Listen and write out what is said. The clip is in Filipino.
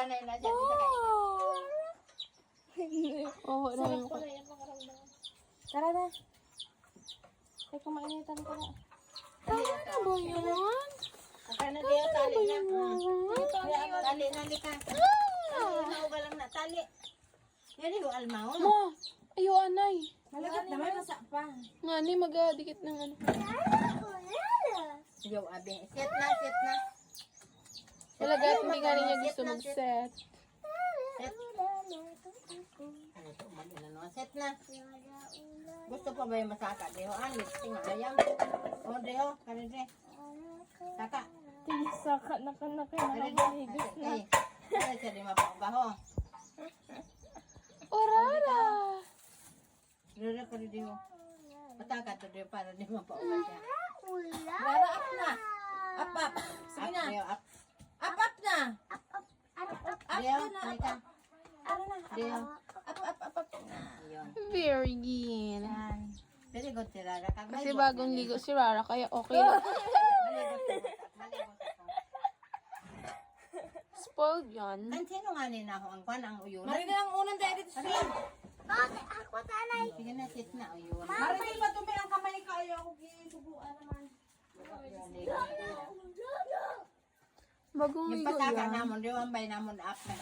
panay na dyan. Oo, Sarap ko na yan makaramdam. Tara na. Ay, kumainitan ko na. Ano ba yan? Kaya na diya, tali na. Tali na, lika. Tali na, lang na, tali. Yan yung almao. Ma, ayo anay. Malagat naman, masa pa. Nga ni, mag-dikit ng ano. Yo, abi. Set na, set na. Talaga, hindi nga rin niya gusto mag-set. Set. Ano to, mag-inano. Set na. Gusto pa ba yung masaka? Deho, alis. Tinga, ayam. O, deho, karede. Saka. Tinsaka na ka na kayo. Karede. Nakapalihigit na. Ay, kaya siya di mapabaho. Orara! Karede, karede ho. Pataka to deho para di mapauban siya. Lara, up na. Up, up. Sige na. Deho, up. Up, up na. Deho, halika. Deho. Up. Ayun. Very good. Yan. Very good si Rara. Kasi bagong ligo si Rara, kaya okay lang. Maligot ako. Spoiled yan. Kan sino nga nina ako ang kwan ang uyunan? Marina ang unang dahil dito sa Sige na, sit na uyunan. Marina, patumi ang kamay ka. Ayaw ako gisubuan naman. Bagong Yung ligo pataka yan. namon, di ba bay namon up na.